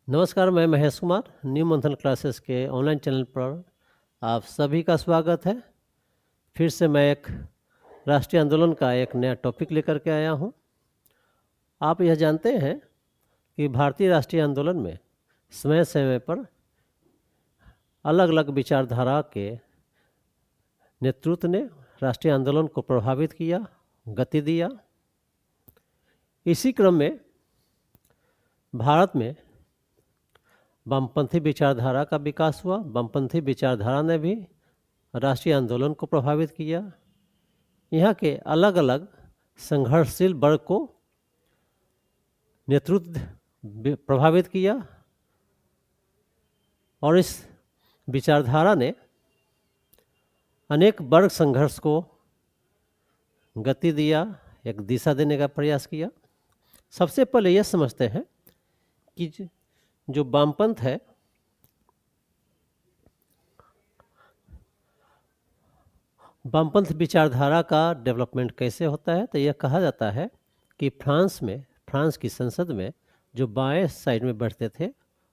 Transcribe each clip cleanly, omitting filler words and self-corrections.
नमस्कार, मैं महेश कुमार न्यू मंथन क्लासेस के ऑनलाइन चैनल पर आप सभी का स्वागत है। फिर से मैं एक राष्ट्रीय आंदोलन का एक नया टॉपिक लेकर के आया हूं। आप यह जानते हैं कि भारतीय राष्ट्रीय आंदोलन में समय समय पर अलग अलग विचारधारा के नेतृत्व ने राष्ट्रीय आंदोलन को प्रभावित किया, गति दिया। इसी क्रम में भारत में वामपंथी विचारधारा का विकास हुआ। वामपंथी विचारधारा ने भी राष्ट्रीय आंदोलन को प्रभावित किया। यहाँ के अलग अलग संघर्षशील वर्ग को नेतृत्व प्रभावित किया और इस विचारधारा ने अनेक वर्ग संघर्ष को गति दिया, एक दिशा देने का प्रयास किया। सबसे पहले यह समझते हैं कि जो वामपंथ है, वामपंथ विचारधारा का डेवलपमेंट कैसे होता है। तो यह कहा जाता है कि फ्रांस की संसद में जो बाएं साइड में बैठते थे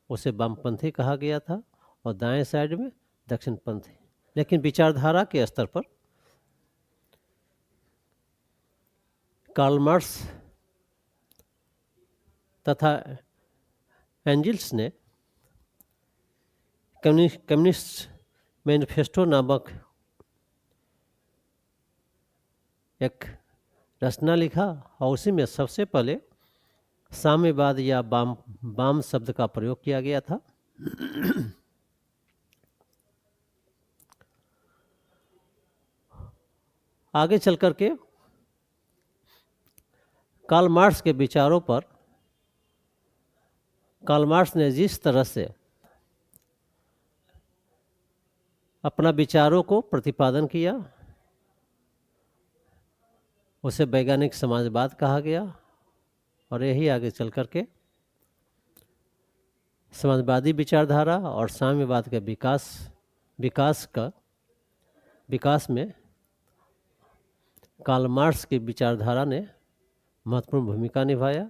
उसे वामपंथी कहा गया था और दाएं साइड में दक्षिणपंथी। लेकिन विचारधारा के स्तर पर कार्ल मार्क्स तथा एंजिल्स ने कम्युनिस्ट मैनिफेस्टो नामक एक रचना लिखा और उसी में सबसे पहले साम्यवाद या वाम शब्द का प्रयोग किया गया था। आगे चल कर के कार्ल मार्क्स के विचारों पर कार्ल मार्क्स ने जिस तरह से अपना विचारों को प्रतिपादन किया उसे वैज्ञानिक समाजवाद कहा गया और यही आगे चल कर के समाजवादी विचारधारा और साम्यवाद के विकास में कार्ल मार्क्स की विचारधारा ने महत्वपूर्ण भूमिका निभाया।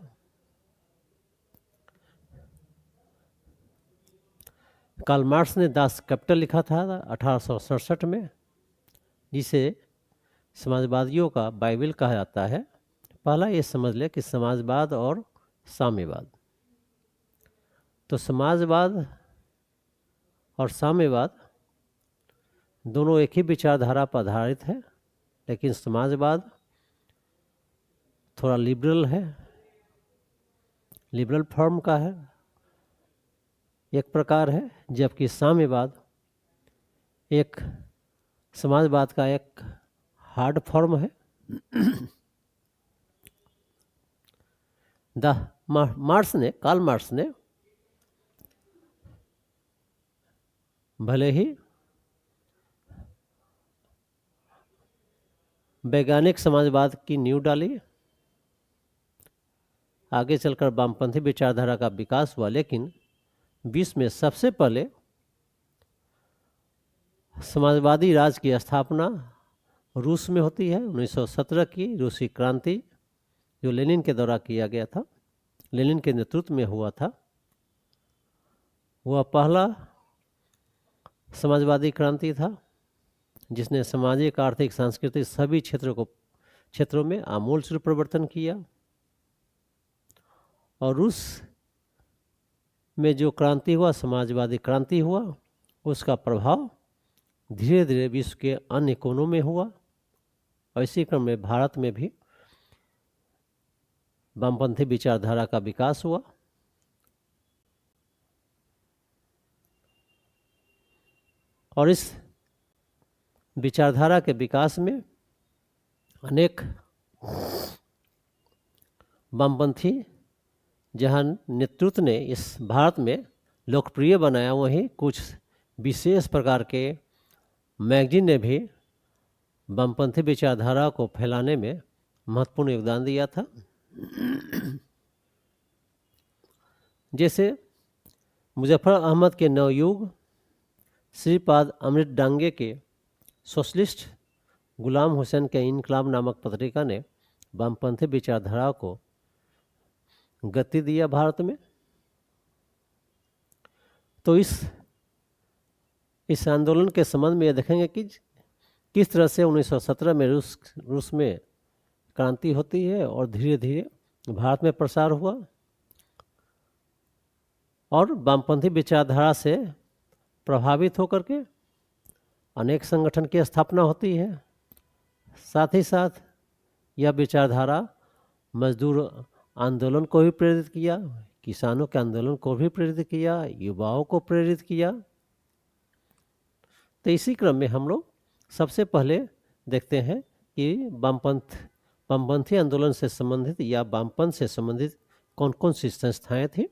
कार्ल मार्क्स ने दास कैपिटल लिखा था 1867 में, जिसे समाजवादियों का बाइबल कहा जाता है। पहला ये समझ ले कि समाजवाद और साम्यवाद, तो समाजवाद और साम्यवाद दोनों एक ही विचारधारा पर आधारित है, लेकिन समाजवाद थोड़ा लिबरल फॉर्म का है एक प्रकार है, जबकि साम्यवाद एक समाजवाद का एक हार्ड फॉर्म है। कार्ल मार्क्स ने भले ही वैज्ञानिक समाजवाद की नींव डाली, आगे चलकर वामपंथी विचारधारा का विकास हुआ, लेकिन विश्व में सबसे पहले समाजवादी राज की स्थापना रूस में होती है। 1917 की रूसी क्रांति जो लेनिन के द्वारा किया गया था, लेनिन के नेतृत्व में हुआ था, वह पहला समाजवादी क्रांति था जिसने सामाजिक, आर्थिक, सांस्कृतिक सभी क्षेत्रों में आमूल परिवर्तन किया। और रूस में जो क्रांति हुआ, समाजवादी क्रांति हुआ, उसका प्रभाव धीरे धीरे विश्व के अन्य कोनों में हुआ और इसी क्रम में भारत में भी वामपंथी विचारधारा का विकास हुआ। और इस विचारधारा के विकास में अनेक वामपंथी जहां नेतृत्व ने इस भारत में लोकप्रिय बनाया, वहीं कुछ विशेष प्रकार के मैगजीन ने भी वामपंथी विचारधारा को फैलाने में महत्वपूर्ण योगदान दिया था। जैसे मुजफ्फर अहमद के नवयुग, श्रीपाद अमृत डांगे के सोशलिस्ट, गुलाम हुसैन के इनकलाब नामक पत्रिका ने वामपंथी विचारधारा को गति दिया भारत में। तो इस आंदोलन के संबंध में ये देखेंगे कि किस तरह से 1917 में रूस में क्रांति होती है और धीरे धीरे भारत में प्रसार हुआ और वामपंथी विचारधारा से प्रभावित होकर के अनेक संगठन की स्थापना होती है। साथ ही साथ यह विचारधारा मजदूर आंदोलन को भी प्रेरित किया, किसानों के आंदोलन को भी प्रेरित किया, युवाओं को प्रेरित किया। तो इसी क्रम में हम लोग सबसे पहले देखते हैं कि वामपंथी आंदोलन से संबंधित या वामपंथ से संबंधित कौन कौन सी संस्थाएं थी।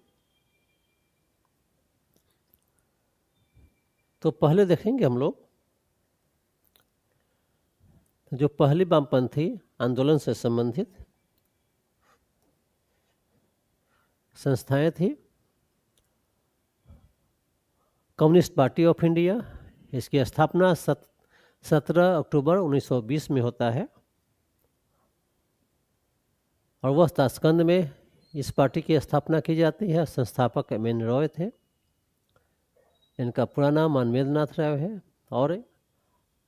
तो पहले देखेंगे हम लोग जो पहली वामपंथी आंदोलन से संबंधित संस्थाएं थी, कम्युनिस्ट पार्टी ऑफ इंडिया। इसकी स्थापना 17 अक्टूबर 1920 में होता है और वह ताशकंद में इस पार्टी की स्थापना की जाती है। संस्थापक एम.एन. रॉय थे। इनका पूरा नाम मानवेंद्रनाथ राय है और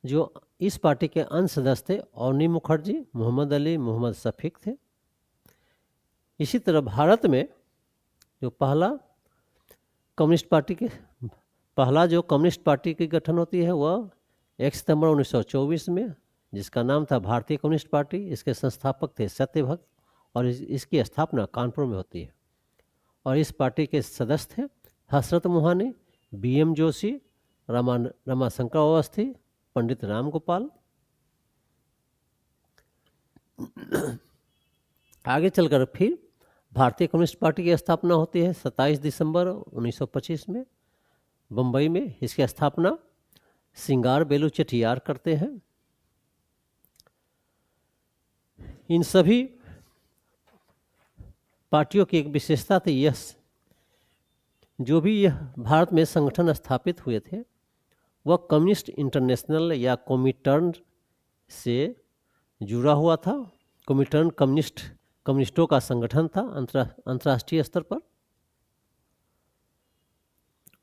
जो इस पार्टी के अन्य सदस्य थे अवनी मुखर्जी, मोहम्मद अली, मोहम्मद शफीक थे। इसी तरह भारत में जो पहला जो कम्युनिस्ट पार्टी की गठन होती है वह 1 सितंबर 1924 में, जिसका नाम था भारतीय कम्युनिस्ट पार्टी। इसके संस्थापक थे सत्यभक्त और इसकी स्थापना कानपुर में होती है और इस पार्टी के सदस्य थे हसरत मोहानी, बी.एम. जोशी, रमाशंकर अवस्थी, पंडित राम गोपाल। आगे चलकर फिर भारतीय कम्युनिस्ट पार्टी की स्थापना होती है 27 दिसंबर 1925 में बम्बई में। इसकी स्थापना सिंगार बेलू चेटियार करते हैं। इन सभी पार्टियों की एक विशेषता थी, यह जो भी यह भारत में संगठन स्थापित हुए थे वह कम्युनिस्ट इंटरनेशनल या कोमिटर्न से जुड़ा हुआ था। कोमिटर्न कम्युनिस्टों का संगठन था अंतर्राष्ट्रीय स्तर पर।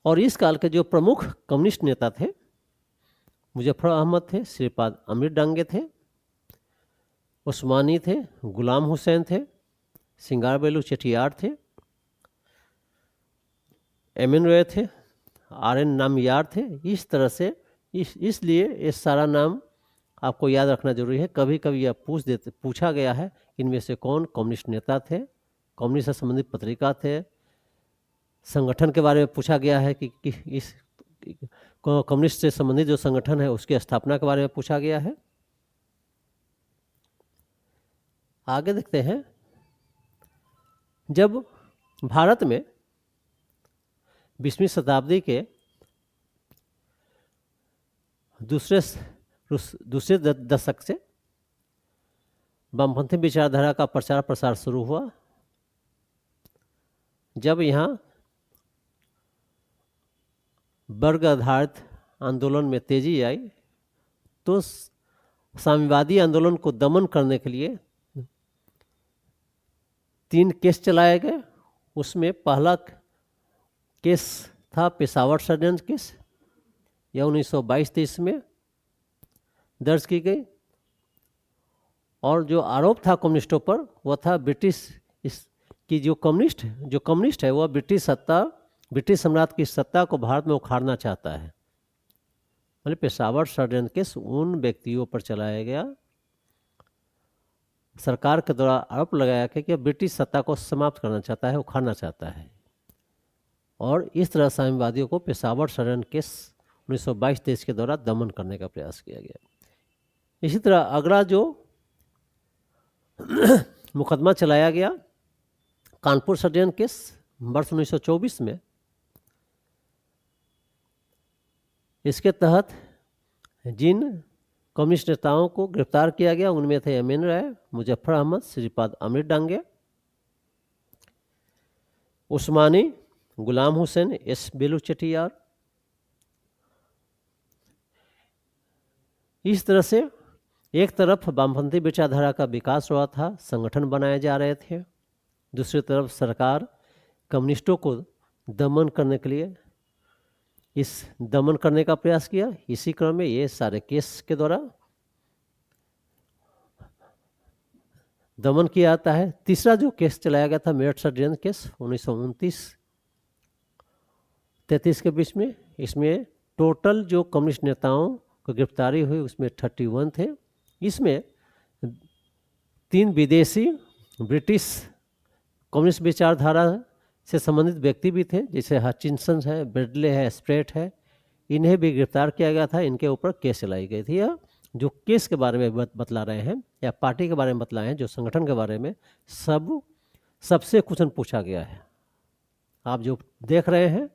और इस काल के जो प्रमुख कम्युनिस्ट नेता थे मुजफ्फर अहमद थे, श्रीपाद अमीर डांगे थे, उस्मानी थे, गुलाम हुसैन थे, सिंगार बेलू चेटियार थे, एम.एन. रॉय थे, आर.एन. नामयार थे। इस तरह से इसलिए ये सारा नाम आपको याद रखना जरूरी है। कभी कभी यह पूछा गया है कि इनमें से कौन कम्युनिस्ट नेता थे, कम्युनिस्ट से संबंधित पत्रिका थे, संगठन के बारे में पूछा गया है कि इस कम्युनिस्ट से संबंधित जो संगठन है उसकी स्थापना के बारे में पूछा गया है। आगे देखते हैं, जब भारत में 20वीं शताब्दी के दूसरे दशक से वामपंथी विचारधारा का प्रचार प्रसार शुरू हुआ, जब यहाँ वर्ग आधारित आंदोलन में तेजी आई तो साम्यवादी आंदोलन को दमन करने के लिए 3 केस चलाए गए। उसमें पहला केस था पेशावर षड्यंत्र केस, यह 1922-23 में दर्ज की गई और जो आरोप था कम्युनिस्टों पर वह था ब्रिटिश की जो कम्युनिस्ट है वह ब्रिटिश सम्राट की सत्ता को भारत में उखाड़ना चाहता है। मतलब पेशावर षड्यंत्र केस उन व्यक्तियों पर चलाया गया, सरकार के द्वारा आरोप लगाया गया कि ब्रिटिश सत्ता को समाप्त करना चाहता है, उखाड़ना चाहता है और इस तरह साम्यवादियों को पेशावर षड्यंत्र केस 1922-23 के द्वारा दमन करने का प्रयास किया गया। इसी तरह अगला जो मुकदमा चलाया गया कानपुर षड्यंत्र केस वर्ष 1924 में, इसके तहत जिन कम्युनिस्ट नेताओं को गिरफ्तार किया गया उनमें थे एम.एन. राय, मुजफ्फर अहमद, श्रीपाद अमीर डांगे, उस्मानी, गुलाम हुसैन, एस. बेलू चेटियार। इस तरह से एक तरफ वामपंथी विचारधारा का विकास हुआ था, संगठन बनाए जा रहे थे, दूसरी तरफ सरकार कम्युनिस्टों को दमन करने के लिए इस दमन करने का प्रयास किया। इसी क्रम में ये सारे केस के द्वारा दमन किया जाता है। तीसरा जो केस चलाया गया था मेरठ षड्यंत्र केस 1929-33 के बीच में, इसमें टोटल जो कम्युनिस्ट नेताओं को गिरफ्तारी हुई उसमें 31 थे। इसमें 3 विदेशी ब्रिटिश कम्युनिस्ट विचारधारा से संबंधित व्यक्ति भी थे, जैसे हचिनसन है, ब्रेडले है, स्प्रेट है। इन्हें भी गिरफ्तार किया गया था, इनके ऊपर केस चलाई गई थी। यह जो केस के बारे में बतला रहे हैं या पार्टी के बारे में बतलाए हैं, जो संगठन के बारे में सबसे क्वेश्चन पूछा गया है। आप जो देख रहे हैं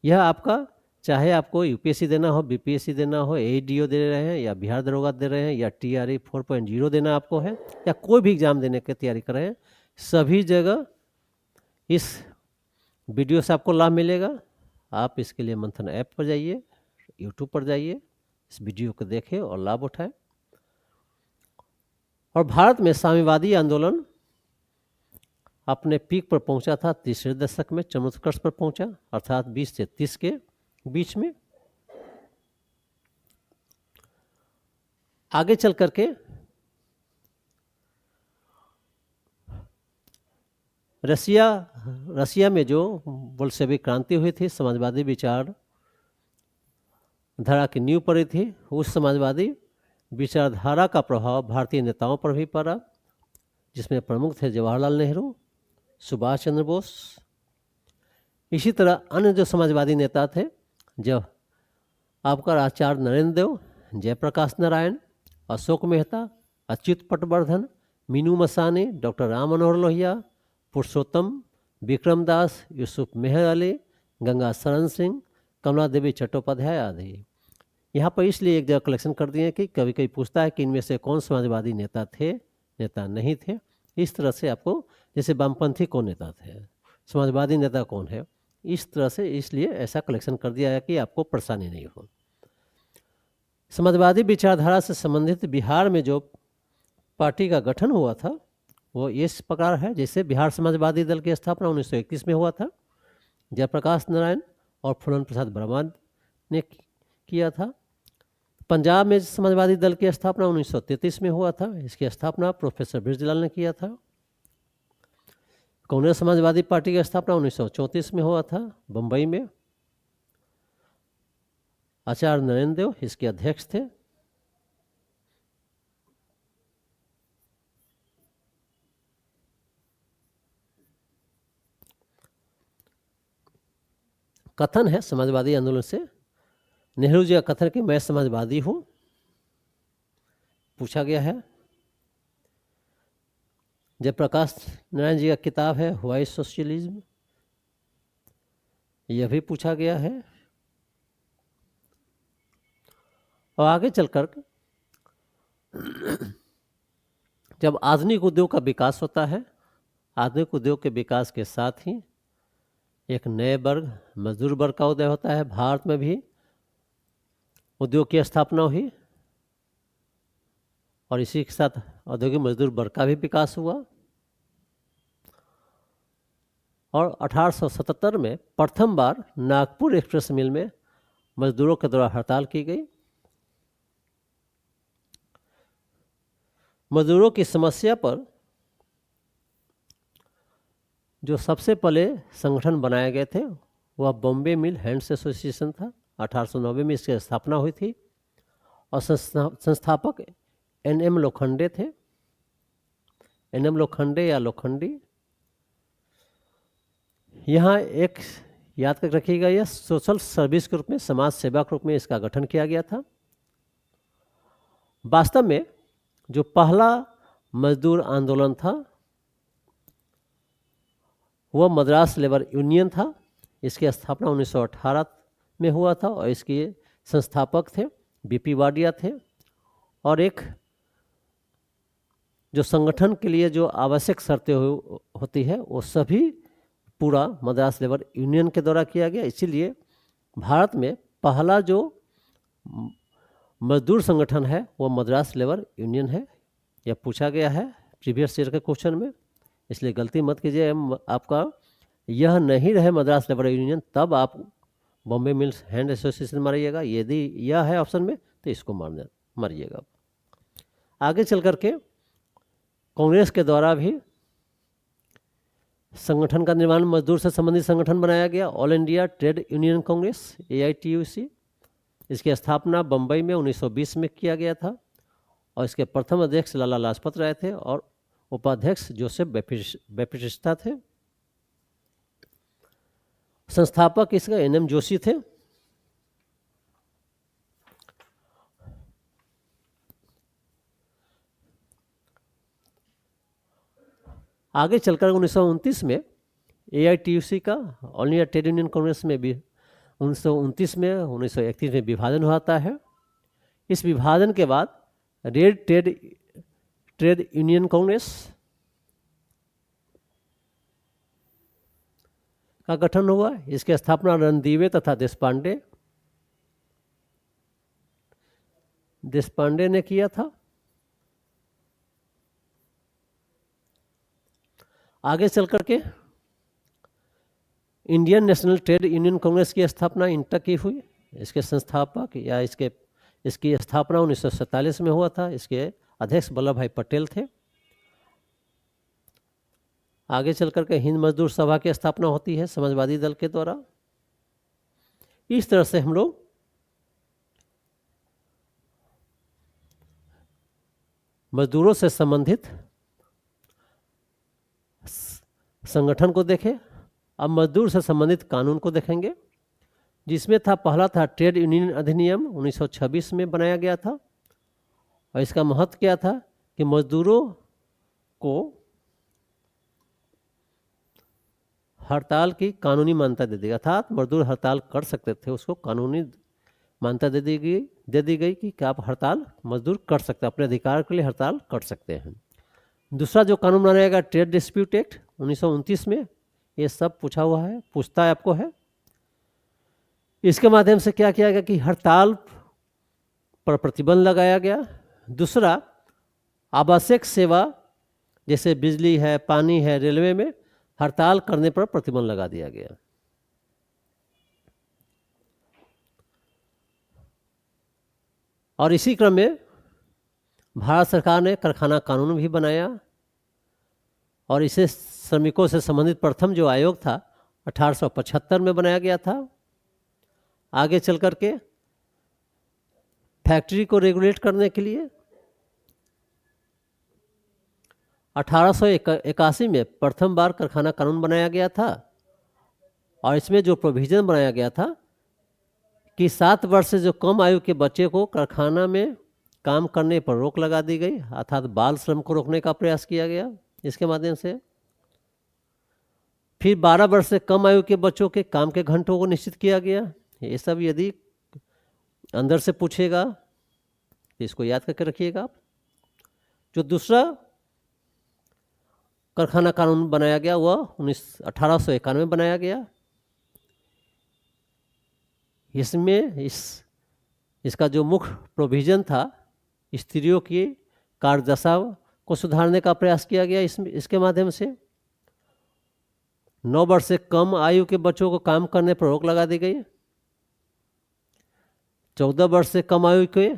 यह आपका, चाहे आपको यूपीएससी देना हो, बीपीएससी देना हो, एडीओ दे रहे हैं या बिहार दरोगा दे रहे हैं या टीआरई 4.0 देना आपको है या कोई भी एग्ज़ाम देने की तैयारी कर रहे हैं, सभी जगह इस वीडियो से आपको लाभ मिलेगा। आप इसके लिए मंथन ऐप पर जाइए, यूट्यूब पर जाइए, इस वीडियो को देखें और लाभ उठाएं। और भारत में साम्यवादी आंदोलन अपने पीक पर पहुंचा था, तीसरे दशक में चरमोत्कर्ष पर पहुंचा, अर्थात 20 से 30 के बीच में। आगे चल करके रसिया में जो बोल्शेविक क्रांति हुई थी, समाजवादी विचार धारा की नींव पड़ी थी, उस समाजवादी विचारधारा का प्रभाव भारतीय नेताओं पर भी पड़ा, जिसमें प्रमुख थे जवाहरलाल नेहरू, सुभाष चंद्र बोस। इसी तरह अन्य जो समाजवादी नेता थे, जब आपका आचार्य नरेंद्र देव, जयप्रकाश नारायण, अशोक मेहता, अच्युत पटवर्धन, मीनू मसानी, डॉक्टर राम मनोहर लोहिया, पुरुषोत्तम, विक्रम दास, यूसुफ मेहर अली, गंगा शरण सिंह, कमला देवी चट्टोपाध्याय आदि। यहाँ पर इसलिए एक जगह कलेक्शन कर दिए कि कभी कभी पूछता है कि इनमें से कौन समाजवादी नेता थे, नेता नहीं थे। इस तरह से आपको, जैसे वामपंथी कौन नेता थे, समाजवादी नेता कौन है, इस तरह से इसलिए ऐसा कलेक्शन कर दिया है कि आपको परेशानी नहीं हो। समाजवादी विचारधारा से संबंधित बिहार में जो पार्टी का गठन हुआ था वो इस प्रकार है, जैसे बिहार समाजवादी दल की स्थापना 1931 में हुआ था, जयप्रकाश नारायण और फूलन प्रसाद वर्मा ने किया था। पंजाब में समाजवादी दल की स्थापना 1933 में हुआ था, इसकी स्थापना प्रोफेसर ब्रिजलाल ने किया था। कांग्रेस समाजवादी पार्टी की स्थापना 1934 में हुआ था बम्बई में, आचार्य नरेंद्र देव इसके अध्यक्ष थे। कथन है समाजवादी आंदोलन से, नेहरू जी का कथन कि मैं समाजवादी हूं, पूछा गया है। जयप्रकाश नारायण जी का किताब है व्हाई सोशलिज्म, यह भी पूछा गया है। और आगे चलकर जब आधुनिक उद्योग का विकास होता है, आधुनिक उद्योग के विकास के साथ ही एक नए वर्ग, मजदूर वर्ग का उदय होता है। भारत में भी उद्योग की स्थापना हुई और इसी के साथ औद्योगिक मजदूर वर्ग का भी विकास हुआ। और 1877 में प्रथम बार नागपुर एक्सप्रेस मिल में मजदूरों के द्वारा हड़ताल की गई। मजदूरों की समस्या पर जो सबसे पहले संगठन बनाए गए थे वह बॉम्बे मिल हैंड्स एसोसिएशन था। 1890 में इसकी स्थापना हुई थी और संस्थापक एन.एम. लोखंडे थे। एन.एम. लोखंडे या लोखंडी, यहाँ एक याद कर रखिएगा, यह सोशल सर्विस के रूप में, समाज सेवा के रूप में इसका गठन किया गया था। वास्तव में जो पहला मजदूर आंदोलन था वह मद्रास लेबर यूनियन था। इसकी स्थापना 1918 में हुआ था और इसके संस्थापक थे बीपी वाडिया थे। और एक जो संगठन के लिए जो आवश्यक शर्तें होती है वो सभी पूरा मद्रास लेबर यूनियन के द्वारा किया गया। इसीलिए भारत में पहला जो मजदूर संगठन है वो मद्रास लेबर यूनियन है। यह पूछा गया है प्रीवियस ईयर के क्वेश्चन में, इसलिए गलती मत कीजिए। आपका यह नहीं रहे मद्रास लेबर यूनियन, तब आप बॉम्बे मिल्स हैंड एसोसिएशन मारिएगा, यदि यह है ऑप्शन में तो इसको मारिएगा। आगे चल करके कांग्रेस के द्वारा भी संगठन का निर्माण मजदूर से संबंधित संगठन बनाया गया, all India trade union Congress AITUC। इसकी स्थापना बम्बई में 1920 में किया गया था और इसके प्रथम अध्यक्ष लाला लाजपत राय थे और उपाध्यक्ष जोसेफ बैप्टिस्टा थे। संस्थापक इसका NM जोशी थे। आगे चलकर 1929 में AITUC का all India trade union Congress में भी 1929 में 1931 में विभाजन होता है। इस विभाजन के बाद रेड ट्रेड यूनियन कांग्रेस का गठन हुआ। इसकी स्थापना रणदीवे तथा देशपांडे ने किया था। आगे चल करके Indian national trade union Congress की स्थापना इंटक की हुई। इसके संस्थापक या इसकी स्थापना 1947 में हुआ था। इसके अध्यक्ष वल्लभ भाई पटेल थे। आगे चल करके हिंद मजदूर सभा की स्थापना होती है समाजवादी दल के द्वारा। इस तरह से हम लोग मजदूरों से संबंधित संगठन को देखें। अब मजदूर से संबंधित कानून को देखेंगे, जिसमें पहला था ट्रेड यूनियन अधिनियम 1926 में बनाया गया था और इसका महत्व क्या था कि मजदूरों को हड़ताल की कानूनी मान्यता दे दी, अर्थात मजदूर हड़ताल कर सकते थे, उसको कानूनी मान्यता दे दी गई कि आप हड़ताल मजदूर कर सकते हैं, अपने अधिकार के लिए हड़ताल कर सकते हैं। दूसरा जो कानून बनाया गया ट्रेड डिस्प्यूट एक्ट 1929 में, ये सब पूछता है आपको है। इसके माध्यम से क्या किया गया कि हड़ताल पर प्रतिबंध लगाया गया। दूसरा, आवश्यक सेवा जैसे बिजली है, पानी है, रेलवे में हड़ताल करने पर प्रतिबंध लगा दिया गया। और इसी क्रम में भारत सरकार ने कारखाना कानून भी बनाया और इसे श्रमिकों से संबंधित प्रथम जो आयोग था 1875 में बनाया गया था। आगे चल करके फैक्ट्री को रेगुलेट करने के लिए 1881 में प्रथम बार कारखाना कानून बनाया गया था और इसमें जो प्रोविजन बनाया गया था कि 7 वर्ष से जो कम आयु के बच्चे को कारखाना में काम करने पर रोक लगा दी गई, अर्थात बाल श्रम को रोकने का प्रयास किया गया इसके माध्यम से। फिर 12 वर्ष से कम आयु के बच्चों के काम के घंटों को निश्चित किया गया। ये सब यदि अंदर से पूछेगा तो इसको याद करके रखिएगा आप। जो दूसरा कारखाना कानून बनाया गया वह 1891 में बनाया गया। इसमें इसका जो मुख्य प्रोविजन था, स्त्रियों की कार्यदशा को सुधारने का प्रयास किया गया। इसके माध्यम से 9 वर्ष से कम आयु के बच्चों को काम करने पर रोक लगा दी गई। 14 वर्ष से कम आयु के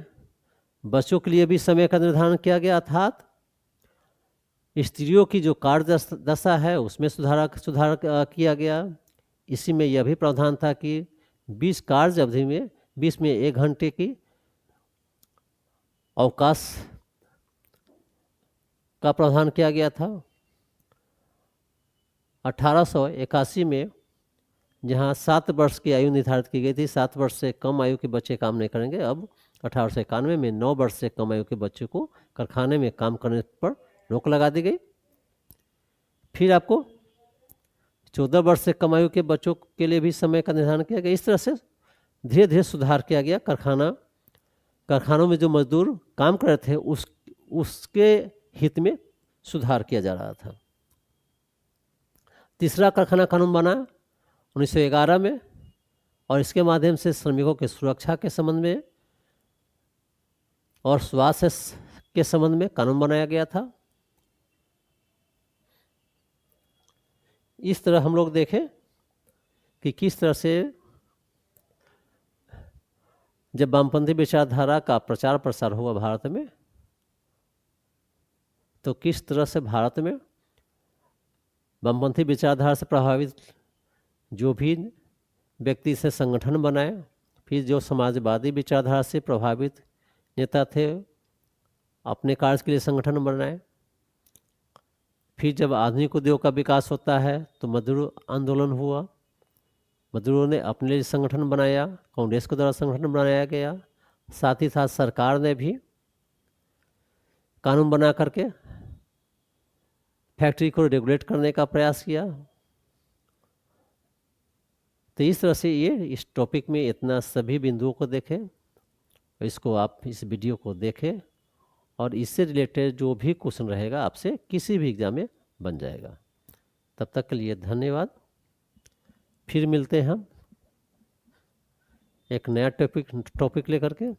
बच्चों के लिए भी समय का निर्धारण किया गया, अर्थात स्त्रियों की जो कार्य दशा है उसमें सुधार किया गया। इसी में यह भी प्रावधान था कि 20 कार्य अवधि में 20 में 1 घंटे की अवकाश का प्रावधान किया गया था। 1881 में जहां 7 वर्ष की आयु निर्धारित की गई थी, 7 वर्ष से कम आयु के बच्चे काम नहीं करेंगे, अब 1891 में 9 वर्ष से कम आयु के बच्चे को कारखाने में काम करने पर रोक लगा दी गई। फिर आपको 14 वर्ष से कम आयु के बच्चों के लिए भी समय का निर्धारण किया गया। इस तरह से धीरे धीरे सुधार किया गया। कारखानों में जो मजदूर काम कर रहे थे उसके हित में सुधार किया जा रहा था। तीसरा कारखाना कानून बना 1911 में और इसके माध्यम से श्रमिकों के सुरक्षा के संबंध में और स्वास्थ्य के संबंध में कानून बनाया गया था। इस तरह हम लोग देखें कि किस तरह से जब वामपंथी विचारधारा का प्रचार प्रसार हुआ भारत में, तो किस तरह से भारत में वामपंथी विचारधारा से प्रभावित जो भी व्यक्ति से संगठन बनाए, फिर जो समाजवादी विचारधारा से प्रभावित नेता थे अपने कार्य के लिए संगठन बनाए। फिर जब आधुनिक उद्योग का विकास होता है तो मजदूर आंदोलन हुआ, मजदूरों ने अपने लिए संगठन बनाया, कांग्रेस के द्वारा संगठन बनाया गया। साथ ही साथ सरकार ने भी कानून बना करके फैक्ट्री को रेगुलेट करने का प्रयास किया। तो इस तरह से ये इस टॉपिक में इतना सभी बिंदुओं को देखें, इसको आप इस वीडियो को देखें और इससे रिलेटेड जो भी क्वेश्चन रहेगा आपसे किसी भी एग्जाम में बन जाएगा। तब तक के लिए धन्यवाद। फिर मिलते हैं हम एक नया टॉपिक लेकर के।